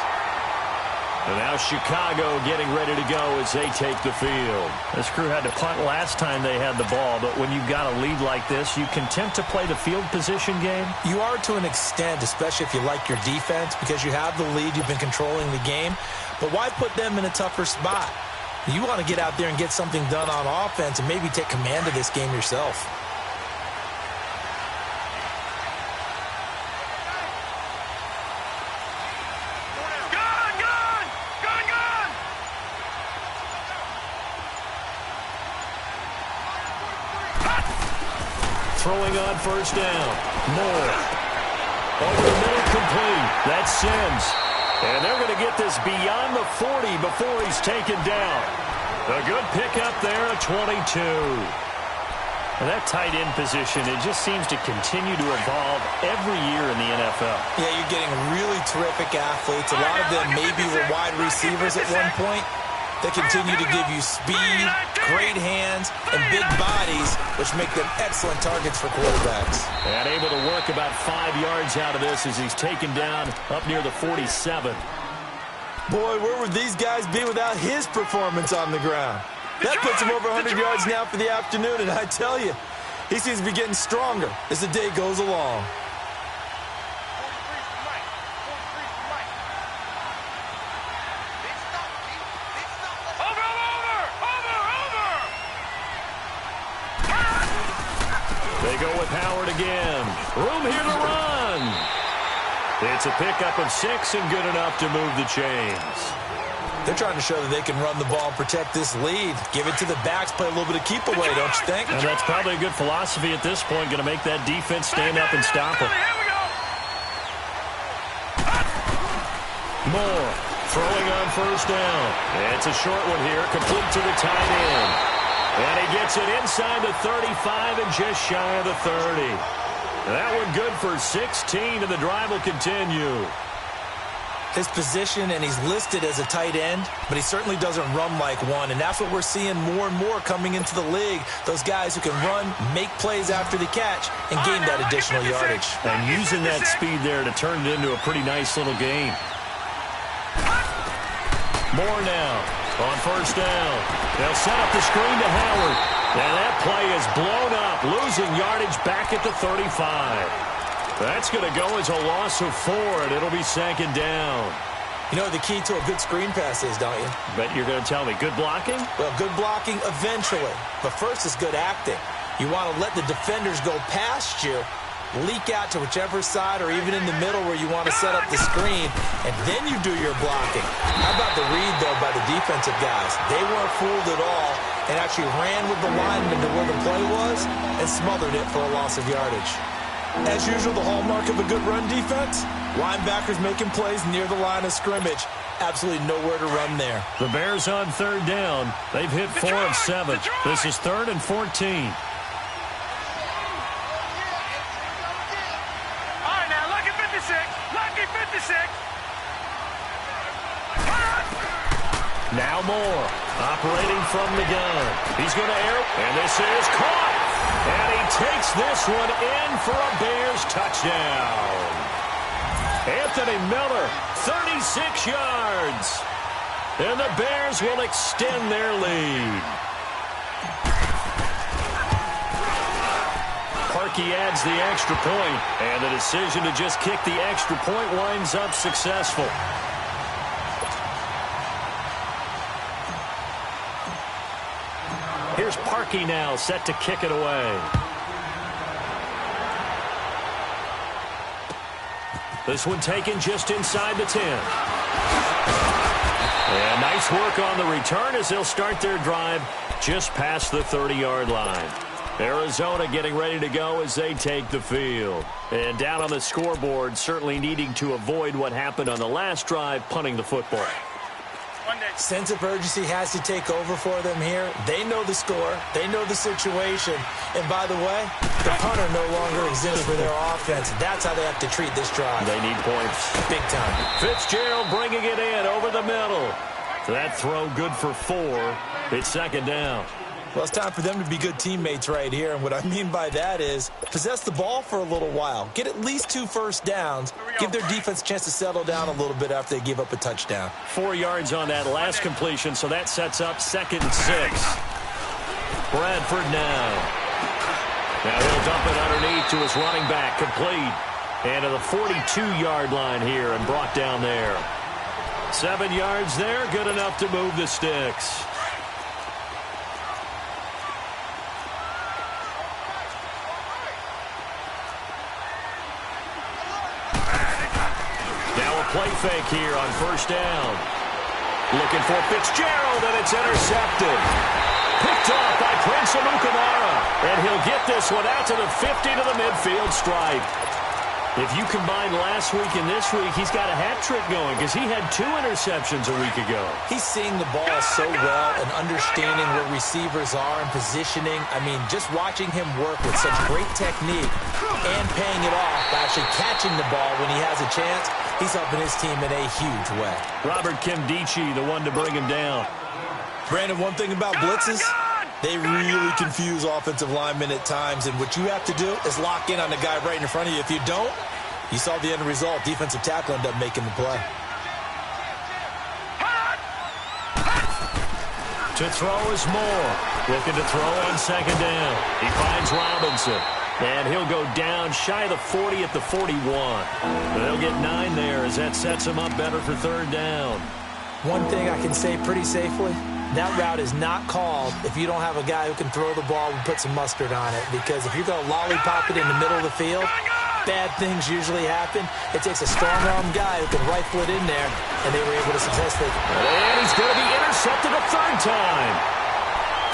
And now Chicago getting ready to go as they take the field. This crew had to punt last time they had the ball, but when you've got a lead like this, you content to play the field position game? You are to an extent, especially if you like your defense, because you have the lead, you've been controlling the game. But why put them in a tougher spot? You want to get out there and get something done on offense and maybe take command of this game yourself. Throwing on 1st down. Moore. Over the middle, complete. That's Sims. And they're going to get this beyond the 40 before he's taken down. A good pickup there at 22. And that tight end position, it just seems to continue to evolve every year in the NFL. Yeah, you're getting really terrific athletes. A lot of them maybe were wide receivers at one point. They continue to give you speed, great hands, and big bodies, which make them excellent targets for quarterbacks. And able to work about 5 yards out of this as he's taken down up near the 47. Boy, where would these guys be without his performance on the ground? That puts him over 100 yards now for the afternoon, and I tell you, he seems to be getting stronger as the day goes along. They go with Howard again. Room here to run. It's a pickup of 6 and good enough to move the chains. They're trying to show that they can run the ball and protect this lead. Give it to the backs, play a little bit of keep away, don't you think? And that's probably a good philosophy at this point, going to make that defense stand up and stop them. Moore throwing on 1st down. It's a short one here, complete to the tight end. And he gets it inside the 35 and just shy of the 30. That one good for 16, and the drive will continue. His position, and he's listed as a tight end, but he certainly doesn't run like one, and that's what we're seeing more and more coming into the league. Those guys who can run, make plays after the catch, and gain that additional yardage. And using that speed there to turn it into a pretty nice little game. More now on 1st down. They'll set up the screen to Howard. And that play is blown up, losing yardage back at the 35. That's going to go as a loss of 4, and it'll be 2nd down. You know what the key to a good screen pass is, don't you? Bet you're going to tell me. Good blocking? Well, good blocking eventually. But first is good acting. You want to let the defenders go past you, leak out to whichever side or even in the middle where you want to set up the screen, and then you do your blocking. How about the read, though, by the defensive guys? They weren't fooled at all and actually ran with the lineman to where the play was and smothered it for a loss of yardage. As usual, the hallmark of a good run defense, linebackers making plays near the line of scrimmage. Absolutely nowhere to run there. The Bears on 3rd down. They've hit 4 of 7. This is 3rd and 14. All right, now, lucky 56. Lucky 56. Now Moore, operating from the gun. He's going to air, and this is caught. And he takes this one in for a Bears touchdown. Anthony Miller, 36 yards. And the Bears will extend their lead. Parkey adds the extra point, and the decision to just kick the extra point winds up successful. Here's Parkey now, set to kick it away. This one taken just inside the 10. And nice work on the return as they'll start their drive just past the 30-yard line. Arizona getting ready to go as they take the field. And down on the scoreboard, certainly needing to avoid what happened on the last drive, punting the football. Sense of urgency has to take over for them here. They know the score. They know the situation. And by the way, the punter no longer exists for their offense. That's how they have to treat this drive. They need points. Big time. Fitzgerald bringing it in over the middle. That throw good for 4. It's second down. Well, it's time for them to be good teammates right here. And what I mean by that is possess the ball for a little while. Get at least 2 first downs. Give their defense a chance to settle down a little bit after they give up a touchdown. 4 yards on that last completion, so that sets up 2nd and 6. Bradford now. Now he'll dump it underneath to his running back, complete. And to the 42-yard line here and brought down there. 7 yards there, good enough to move the sticks. Play fake here on first down. Looking for Fitzgerald, and it's intercepted. Picked off by Prince Amukamara. And he'll get this one out to the 50 to the midfield stripe. If you combine last week and this week, he's got a hat trick going because he had 2 interceptions a week ago. He's seeing the ball so well and understanding where receivers are and positioning. I mean, just watching him work with such great technique and paying it off by actually catching the ball when he has a chance, he's helping his team in a huge way. Robert Kimdichie, the one to bring him down. Brandon, one thing about blitzes, they really confuse offensive linemen at times, and what you have to do is lock in on the guy right in front of you. If you don't, you saw the end result. Defensive tackle ended up making the play. To throw is Moore. Looking to throw on second down. He finds Robinson. And he'll go down shy of the 40 at the 41. They'll get 9 there as that sets him up better for third down. One thing I can say pretty safely, that route is not called if you don't have a guy who can throw the ball and put some mustard on it. Because if you're going to lollipop it in the middle of the field, bad things usually happen. It takes a strong-arm guy who can rifle it in there, and they were able to successfully. And he's going to be intercepted a third time.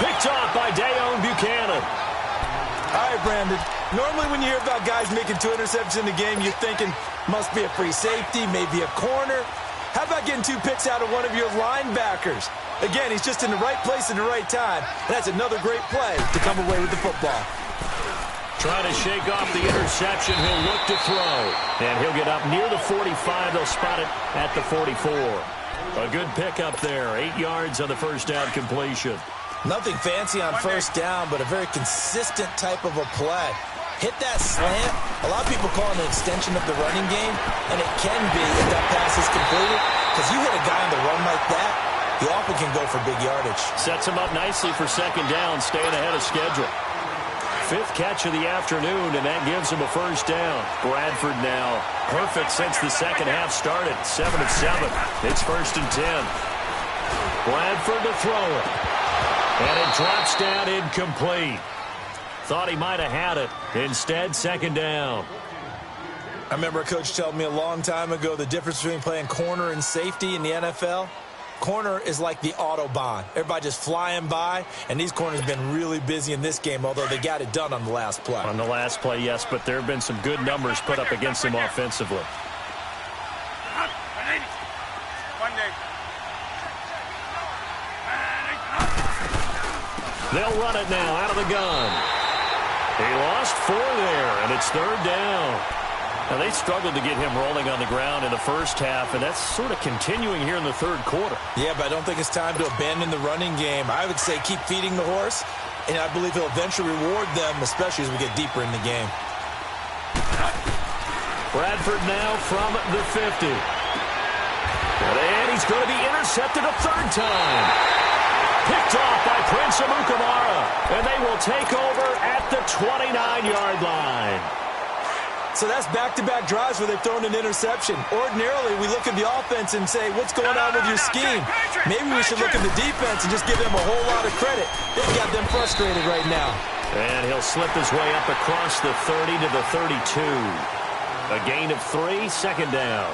Picked off by Dayon Buchanan. All right, Brandon. Normally when you hear about guys making 2 interceptions in the game, you're thinking must be a free safety, maybe a corner. How about getting 2 picks out of one of your linebackers? Again, he's just in the right place at the right time. And that's another great play to come away with the football. Trying to shake off the interception. He'll look to throw. And he'll get up near the 45. They'll spot it at the 44. A good pickup there. 8 yards on the first down completion. Nothing fancy on first down, but a very consistent type of a play. Hit that slant. A lot of people call it an extension of the running game, and it can be if that pass is completed, because you hit a guy on the run like that, he often can go for big yardage. Sets him up nicely for second down, staying ahead of schedule. 5th catch of the afternoon, and that gives him a first down. Bradford now perfect since the second half started. 7 of 7. It's 1st and 10. Bradford to throw it. And it drops down incomplete. Thought he might have had it. Instead, second down. I remember a coach telling me a long time ago the difference between playing corner and safety in the NFL. Corner is like the Autobahn. Everybody just flying by, and these corners have been really busy in this game, although they got it done on the last play. On the last play, yes, but there have been some good numbers put up against them offensively. They'll run it now out of the gun. He lost 4 there, and it's third down. Now, they struggled to get him rolling on the ground in the first half, and that's sort of continuing here in the third quarter. Yeah, but I don't think it's time to abandon the running game. I would say keep feeding the horse, and I believe he'll eventually reward them, especially as we get deeper in the game. Bradford now from the 50. And he's going to be intercepted a third time. Picked off by Prince Amukamara, and they will take over at the 29-yard line. So that's back-to-back drives where they've thrown an interception. Ordinarily, we look at the offense and say, what's going on with your scheme? Maybe we should look at the defense and just give them a whole lot of credit. They've got them frustrated right now. And he'll slip his way up across the 30 to the 32. A gain of 3, second down.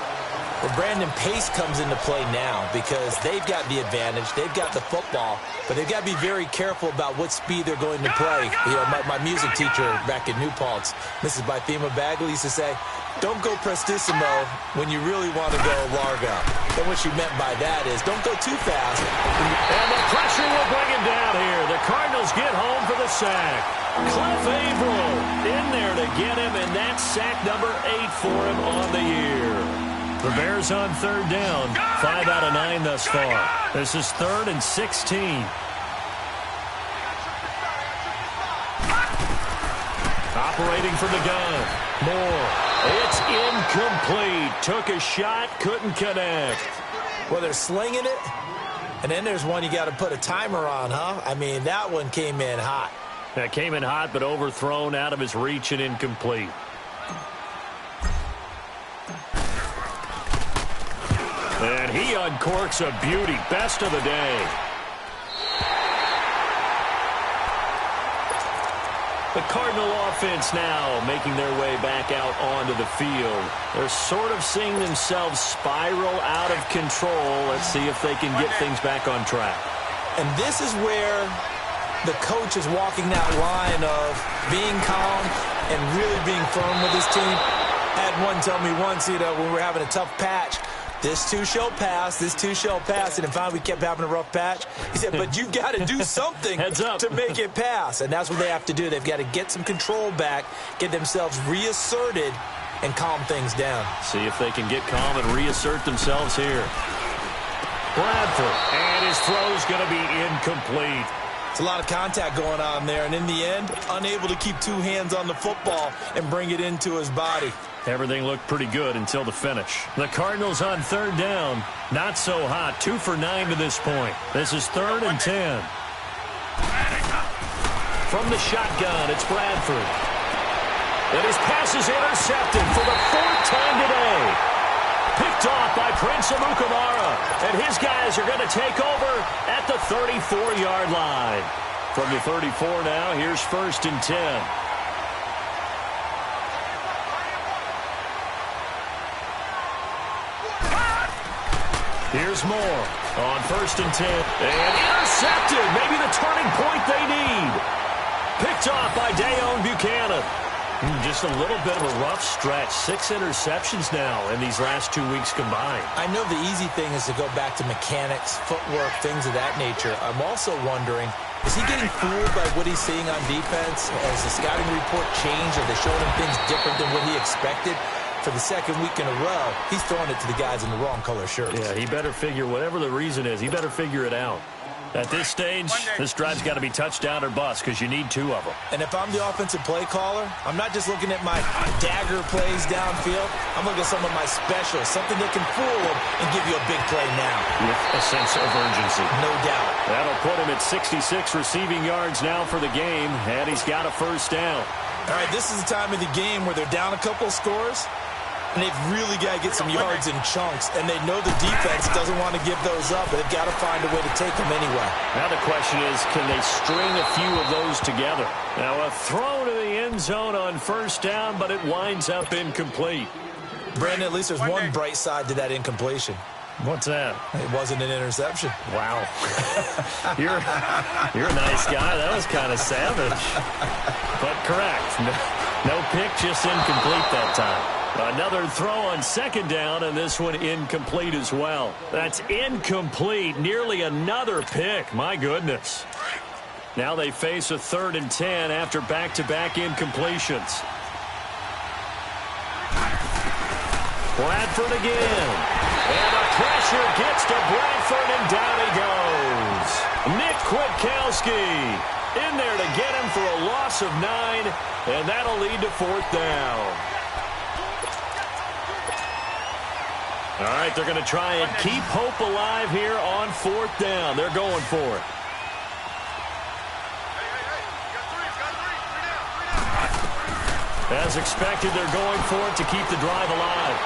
Well, Brandon, pace comes into play now because they've got the advantage. They've got the football, but they've got to be very careful about what speed they're going to play. You know, my music teacher back in New Paltz, Mrs. Bythema Bagley, used to say, don't go prestissimo when you really want to go largo. And what she meant by that is don't go too fast. And the pressure will bring him down here. The Cardinals get home for the sack. Cliff Averill in there to get him, and that's sack number 8 for him on the year. The Bears on third down, 5 out of 9 thus far. This is 3rd and 16. Operating from the gun. Moore. It's incomplete. Took a shot, couldn't connect. Well, they're slinging it, and then there's one you got to put a timer on, huh? I mean, that one came in hot. That came in hot, but overthrown out of his reach and incomplete. And he uncorks a beauty. Best of the day. The Cardinal offense now making their way back out onto the field. They're sort of seeing themselves spiral out of control. Let's see if they can get things back on track. And this is where the coach is walking that line of being calm and really being firm with his team. I had one tell me once, you know, when we were having a tough patch, this too shall pass, this too shall pass. And finally we kept having a rough patch. He said, but you've got to do something to make it pass. And that's what they have to do. They've got to get some control back, get themselves reasserted, and calm things down. See if they can get calm and reassert themselves here. Bradford, and his throw's going to be incomplete. It's a lot of contact going on there, and in the end, unable to keep 2 hands on the football and bring it into his body. Everything looked pretty good until the finish. The Cardinals on third down. Not so hot. 2 for 9 to this point. This is 3rd and 10. From the shotgun, it's Bradford. And his pass is intercepted for the 4th time today. Picked off by Prince Amukamara. And his guys are going to take over at the 34-yard line. From the 34 now, here's 1st and 10. Here's Moore on 1st and 10. And intercepted. Maybe the turning point they need. Picked off by Dayon Buchanan. Just a little bit of a rough stretch. 6 interceptions now in these last 2 weeks combined. I know the easy thing is to go back to mechanics, footwork, things of that nature. I'm also wondering, is he getting fooled by what he's seeing on defense? Has the scouting report changed? Are they showing him things different than what he expected? For the 2nd week in a row, he's throwing it to the guys in the wrong color shirts. Yeah, he better figure, whatever the reason is, he better figure it out. At this stage, this drive's got to be touchdown or bust because you need 2 of them. And if I'm the offensive play caller, I'm not just looking at my dagger plays downfield. I'm looking at some of my specials, something that can fool them and give you a big play now. With a sense of urgency. No doubt. That'll put him at 66 receiving yards now for the game, and he's got a 1st down. All right, this is the time of the game where they're down a couple of scores, and they've really got to get some yards in chunks, and they know the defense doesn't want to give those up, but they've got to find a way to take them anyway. Now the question is, can they string a few of those together? Now a throw to the end zone on 1st down, but it winds up incomplete. Brandon, at least there's one bright side to that incompletion. What's that? It wasn't an interception. Wow. You're a nice guy. That was kind of savage. But correct. No pick, just incomplete that time. Another throw on 2nd down, and this one incomplete as well. That's incomplete. Nearly another pick. My goodness. Now they face a 3rd and 10 after back-to-back incompletions. Bradford again. And the pressure gets to Bradford, and down he goes. Nick Kwiatkowski in there to get him for a loss of 9, and that'll lead to 4th down. All right, they're going to try and keep hope alive here on 4th down. They're going for it. As expected, they're going for it to keep the drive alive.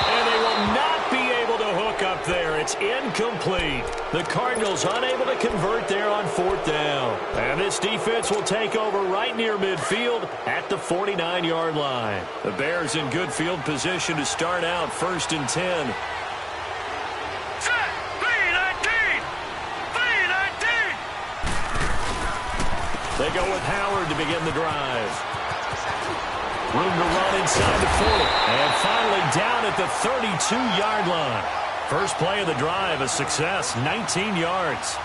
And they will not be able to hook look up there. It's incomplete. The Cardinals unable to convert there on 4th down. And this defense will take over right near midfield at the 49-yard line. The Bears in good field position to start out 1st and 10. They go with Howard to begin the drive. Room to run inside the 40. And finally down at the 32-yard line. First play of the drive, a success, 19 yards.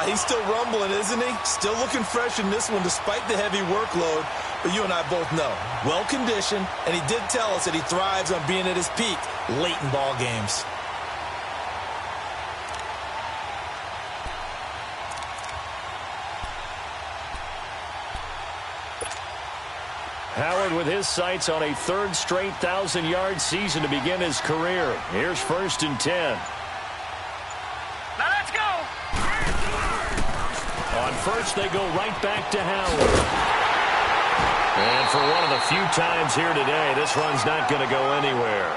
He's still rumbling, isn't he? Still looking fresh in this one despite the heavy workload. But you and I both know, well-conditioned, and he did tell us that he thrives on being at his peak late in ball games. Howard with his sights on a 3rd straight 1,000-yard season to begin his career. Here's 1st and 10. Now let's go. On 1st, they go right back to Howard. And for one of the few times here today, this run's not going to go anywhere.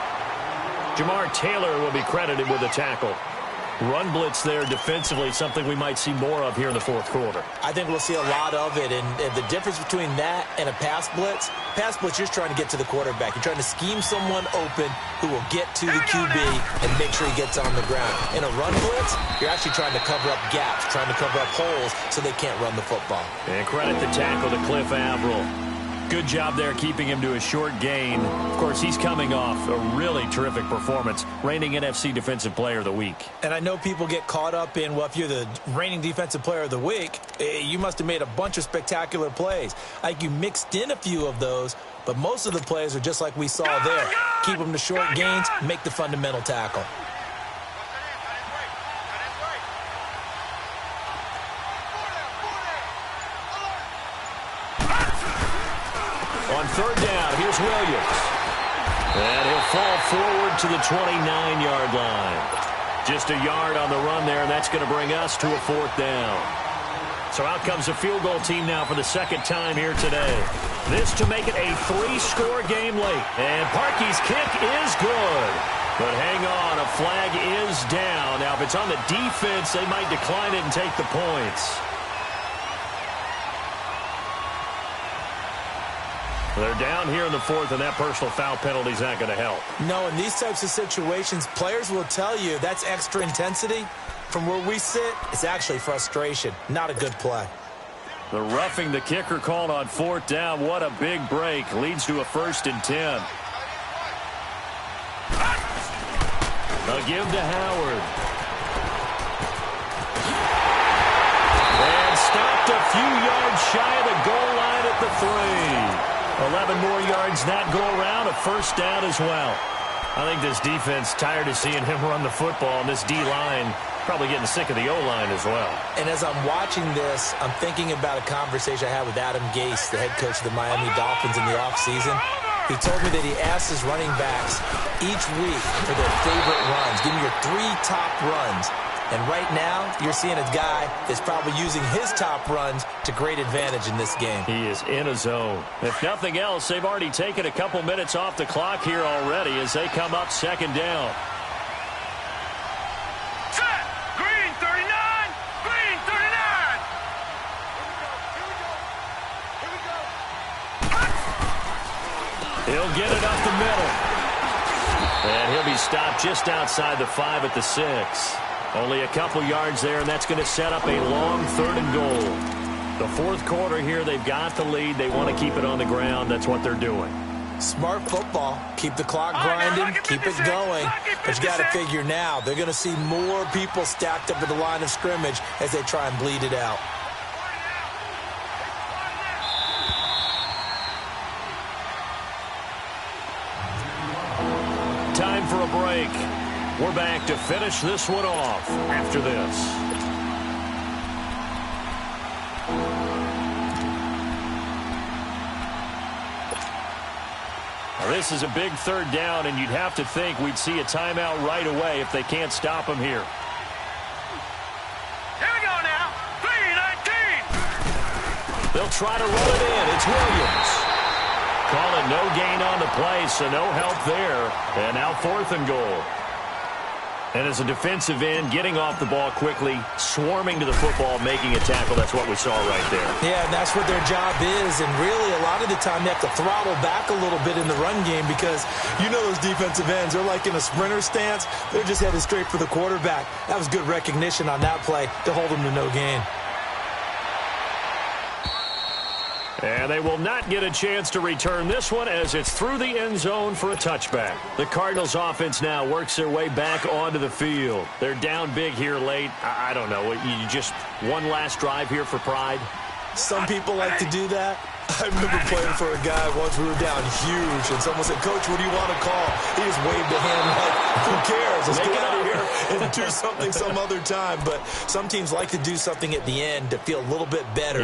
Jamar Taylor will be credited with a tackle. Run blitz there defensively, something we might see more of here in the 4th quarter. I think we'll see a lot of it, and the difference between that and a pass blitz, you're just trying to get to the quarterback. You're trying to scheme someone open who will get to the QB and make sure he gets on the ground. In a run blitz, you're actually trying to cover up gaps, trying to cover up holes so they can't run the football. And credit the tackle to Cliff Averill. Good job there keeping him to a short gain. Of course, he's coming off a really terrific performance, reigning NFC Defensive Player of the Week. And I know people get caught up in, well, if you're the reigning Defensive Player of the Week, you must have made a bunch of spectacular plays. Like you mixed in a few of those, but most of the plays are just like we saw there. Keep them to short gains, make the fundamental tackle. On 3rd down, here's Williams. And he'll fall forward to the 29-yard line. Just a yard on the run there, and that's going to bring us to a 4th down. So out comes a field goal team now for the 2nd time here today. This to make it a 3-score game late. And Parkey's kick is good. But hang on, a flag is down. Now, if it's on the defense, they might decline it and take the points. They're down here in the 4th, and that personal foul penalty is not going to help. No, in these types of situations, players will tell you that's extra intensity. From where we sit, it's actually frustration. Not a good play. The roughing the kicker called on 4th down. What a big break. Leads to a 1st and 10. They'll give to Howard. And stopped a few yards shy of the goal line at the 3. 11 more yards that go around, a 1st down as well. I think this defense tired of seeing him run the football, and this D-line probably getting sick of the O-line as well. And as I'm watching this, I'm thinking about a conversation I had with Adam Gase, the head coach of the Miami Dolphins in the offseason. He told me that he asked his running backs each week for their favorite runs. Give me your 3 top runs. And right now, you're seeing a guy that's probably using his top runs to great advantage in this game. He is in a zone. If nothing else, they've already taken a couple minutes off the clock here already as they come up 2nd down. Set! Green 39! Green 39! Here we go. He'll get it up the middle. And he'll be stopped just outside the 5 at the 6. Only a couple yards there, and that's going to set up a long 3rd and goal. The 4th quarter here, they've got the lead. They want to keep it on the ground. That's what they're doing. Smart football. Keep the clock grinding, keep it going. But you got to figure now, they're going to see more people stacked up at the line of scrimmage as they try and bleed it out. Time for a break. We're back to finish this one off after this. Now, this is a big 3rd down, and you'd have to think we'd see a timeout right away if they can't stop him here. Here we go now. 3-19. They'll try to run it in. It's Williams. Calling no gain on the play, so no help there. And now 4th and goal. And as a defensive end, getting off the ball quickly, swarming to the football, making a tackle, that's what we saw right there. Yeah, and that's what their job is. And really, a lot of the time, they have to throttle back a little bit in the run game because you know those defensive ends, they're like in a sprinter stance. They're just headed straight for the quarterback. That was good recognition on that play to hold them to no gain. And they will not get a chance to return this one as it's through the end zone for a touchback. The Cardinals offense now works their way back onto the field. They're down big here late. I don't know. You just one last drive here for pride? Some people like to do that. I remember playing for a guy once. We were down huge, and someone said, "Coach, what do you want to call?" He just waved a hand like, "Who cares? Let's get out of here and do something some other time." But some teams like to do something at the end to feel a little bit better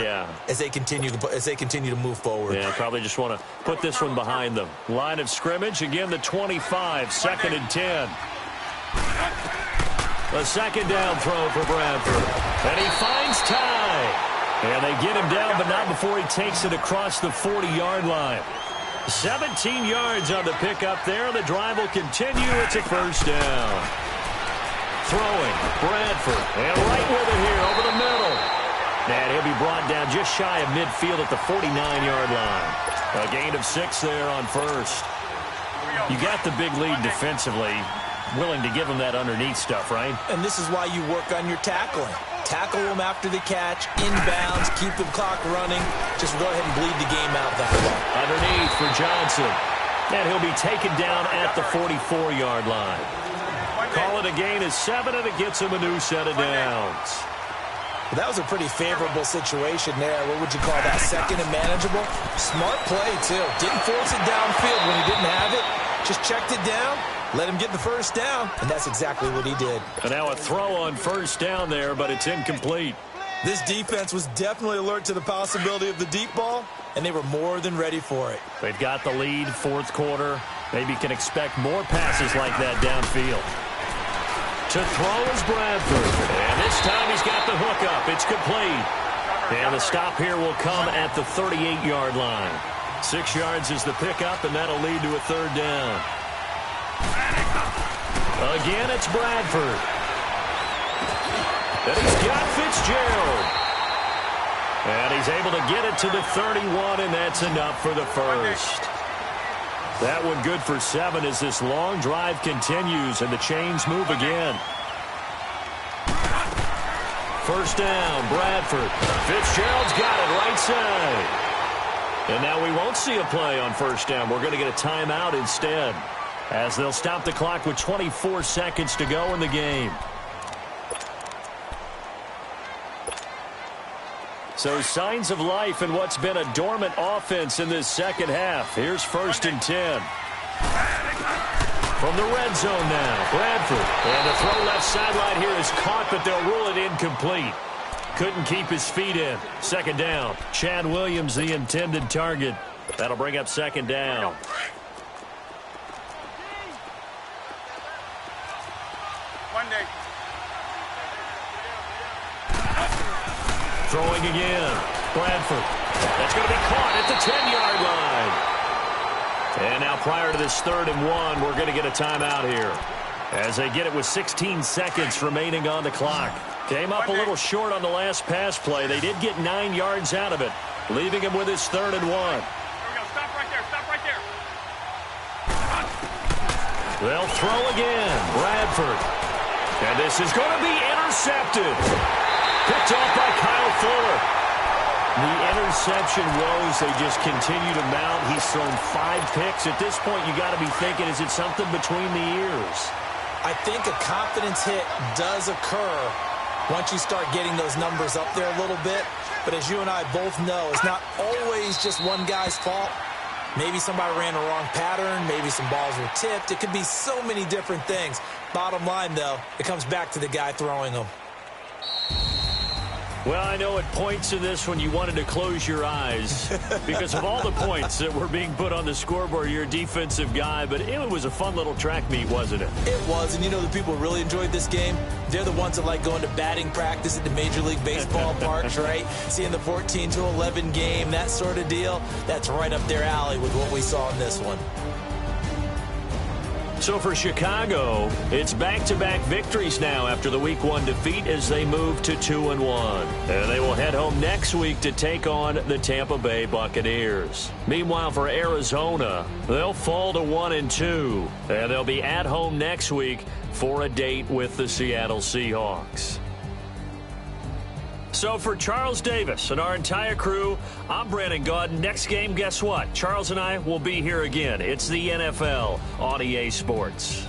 as they continue to move forward. Yeah, probably just want to put this one behind them. Line of scrimmage, again the 25, 2nd and 10. A second down throw for Bradford. And he finds Ty. And they get him down, but not before he takes it across the 40-yard line. 17 yards on the pickup there. The drive will continue. It's a first down. Throwing, Bradford. And right with it here over the middle. And he'll be brought down just shy of midfield at the 49-yard line. A gain of 6 there on first. You got the big lead defensively. Willing to give him that underneath stuff, right? And this is why you work on your tackling. Tackle them after the catch, inbounds, keep the clock running. Just go ahead and bleed the game out that way. Underneath for Johnson. And he'll be taken down at the 44-yard line. Call it a gain of 7, and it gets him a new set of downs. Well, that was a pretty favorable situation there. What would you call that? Second and manageable? Smart play, too. Didn't force it downfield when he didn't have it. Just checked it down. Let him get the first down, and that's exactly what he did. And now a throw on first down there, but it's incomplete. This defense was definitely alert to the possibility of the deep ball, and they were more than ready for it. They've got the lead, 4th quarter. Maybe can expect more passes like that downfield. To throw is Bradford, and this time he's got the hook up. It's complete. And the stop here will come at the 38-yard line. 6 yards is the pickup, and that'll lead to a 3rd down. Again, it's Bradford. And he's got Fitzgerald. And he's able to get it to the 31, and that's enough for the first. That one good for 7 as this long drive continues, and the chains move again. First down, Bradford. Fitzgerald's got it right side. And now we won't see a play on first down. We're going to get a timeout instead, as they'll stop the clock with 24 seconds to go in the game. So signs of life in what's been a dormant offense in this second half. Here's 1st and 10. From the red zone now, Bradford. And the throw left sideline here is caught, but they'll rule it incomplete. Couldn't keep his feet in. 2nd down. Chad Williams, the intended target. That'll bring up 2nd down. Throwing again. Bradford. That's going to be caught at the 10-yard line. And now prior to this 3rd and 1, we're going to get a timeout here, as they get it with 16 seconds remaining on the clock. Came up a little short on the last pass play. They did get 9 yards out of it, leaving him with his 3rd and 1. Here we go. Stop right there. Stop right there. They'll throw again. Bradford. And this is going to be intercepted. Picked off by Kyle Fuller. The interception woes, they just continue to mount. He's thrown 5 picks. At this point, you got to be thinking, is it something between the ears? I think a confidence hit does occur once you start getting those numbers up there a little bit. But as you and I both know, it's not always just one guy's fault. Maybe somebody ran a wrong pattern. Maybe some balls were tipped. It could be so many different things. Bottom line, though, it comes back to the guy throwing them. Well, I know at points in this when you wanted to close your eyes because of all the points that were being put on the scoreboard. You're a defensive guy, but it was a fun little track meet, wasn't it? It was, and you know the people who really enjoyed this game? They're the ones that like going to batting practice at the Major League Baseball parks, right? Seeing the 14-11 game, that sort of deal. That's right up their alley with what we saw in this one. So for Chicago, it's back-to-back victories now after the Week 1 defeat as they move to 2-1. And they will head home next week to take on the Tampa Bay Buccaneers. Meanwhile, for Arizona, they'll fall to 1-2. And they'll be at home next week for a date with the Seattle Seahawks. So for Charles Davis and our entire crew, I'm Brandon Gaudin. Next game, guess what? Charles and I will be here again. It's the NFL on EA Sports.